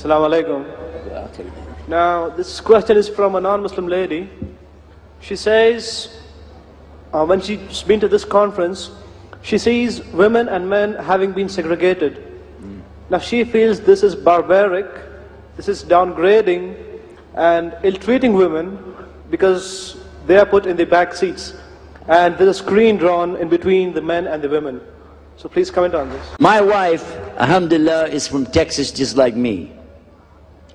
Assalamu alaikum. Now, this question is from a non-Muslim lady. She says, when she's been to this conference, she sees women and men having been segregated. Now, she feels this is barbaric, this is downgrading and ill-treating women because they are put in the back seats. And there's a screen drawn in between the men and the women. So please comment on this. My wife, alhamdulillah, is from Texas just like me.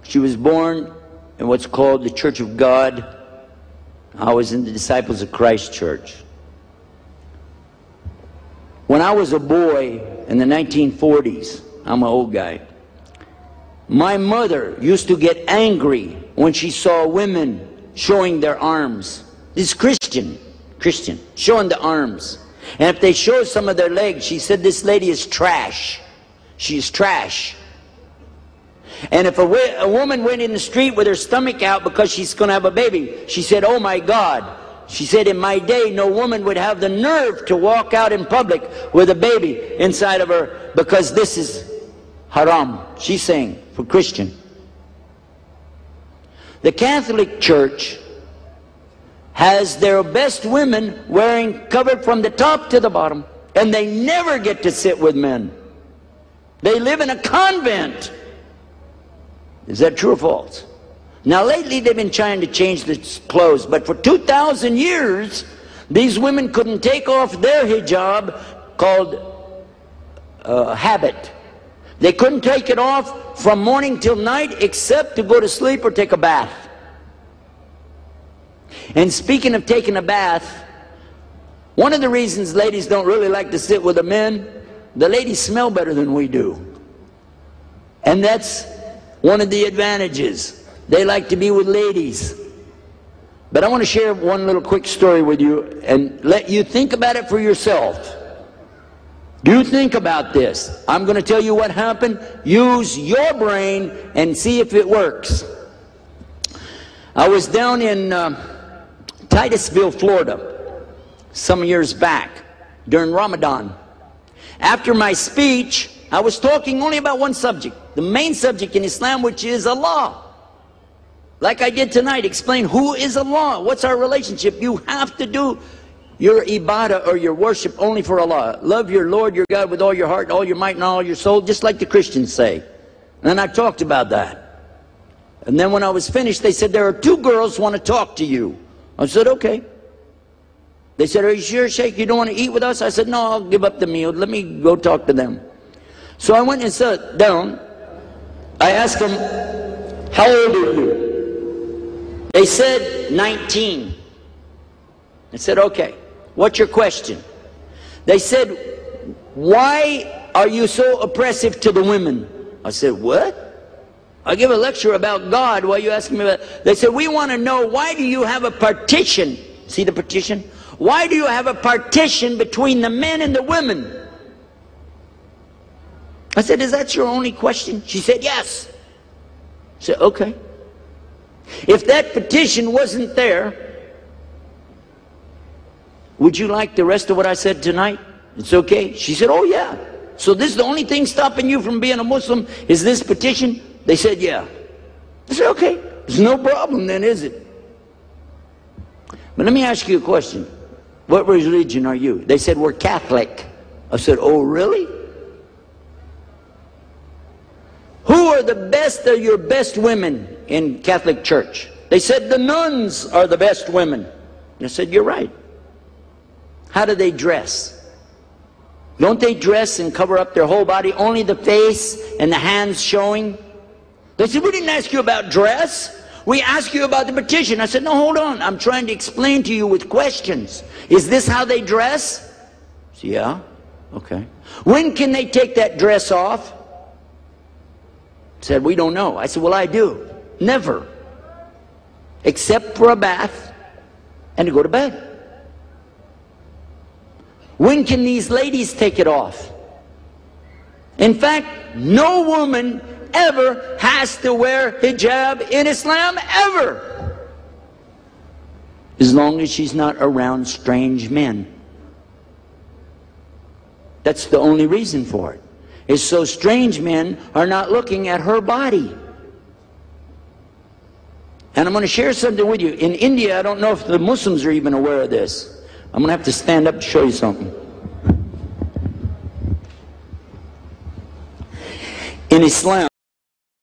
She was born in what's called the Church of God. I was in the Disciples of Christ Church. When I was a boy in the 1940s, I'm an old guy, my mother used to get angry when she saw women showing their arms. This is Christian, showing the arms. And if they show some of their legs, she said, this lady is trash. She's trash. And if a woman went in the street with her stomach out because she's going to have a baby, she said, oh my God. She said, in my day, no woman would have the nerve to walk out in public with a baby inside of her because this is haram. She's saying, for Christian. The Catholic Church has their best women wearing covered from the top to the bottom, and they never get to sit with men. They live in a convent. Is that true or false? Now lately they've been trying to change the clothes, but for 2,000 years these women couldn't take off their hijab called habit. They couldn't take it off from morning till night except to go to sleep or take a bath. And speaking of taking a bath, one of the reasons ladies don't really like to sit with the men, the ladies smell better than we do. And that's one of the advantages. They like to be with ladies. But I want to share one little quick story with you and let you think about it for yourself. You think about this. I'm going to tell you what happened. Use your brain and see if it works. I was down in Titusville, Florida, some years back during Ramadan. After my speech, I was talking only about one subject, the main subject in Islam, which is Allah. Like I did tonight, explain who is Allah, what's our relationship. You have to do your ibadah or your worship only for Allah. Love your Lord, your God with all your heart, all your might and all your soul, just like the Christians say. And I talked about that. And then when I was finished, they said, there are two girls who want to talk to you. I said, okay. They said, are you sure, Sheik, you don't want to eat with us? I said, no, I'll give up the meal. Let me go talk to them. So I went and sat down. I asked them, how old are you? They said, 19. I said, okay, what's your question? They said, why are you so oppressive to the women? I said, what? I give a lecture about God. Why are you asking me about? They said, we want to know, why do you have a partition? See the partition? Why do you have a partition between the men and the women? I said, is that your only question? She said, yes. I said, okay. If that partition wasn't there, would you like the rest of what I said tonight? It's okay. She said, oh yeah. So this is the only thing stopping you from being a Muslim, is this petition? They said, yeah. I said, okay. There's no problem then, is it? But let me ask you a question. What religion are you? They said, we're Catholic. I said, oh really? Who are the best of your best women in Catholic Church? They said, the nuns are the best women. I said, you're right. How do they dress? Don't they dress and cover up their whole body, only the face and the hands showing? They said, we didn't ask you about dress. We asked you about the petition. I said, no, hold on. I'm trying to explain to you with questions. Is this how they dress? Said, yeah. Okay. When can they take that dress off? Said, we don't know. I said, well, I do. Never. Except for a bath and to go to bed. When can these ladies take it off? In fact, no woman ever has to wear hijab in Islam, ever. As long as she's not around strange men. That's the only reason for it. Is so strange men are not looking at her body. And I'm going to share something with you. In India, I don't know if the Muslims are even aware of this. I'm going to have to stand up to show you something. In Islam,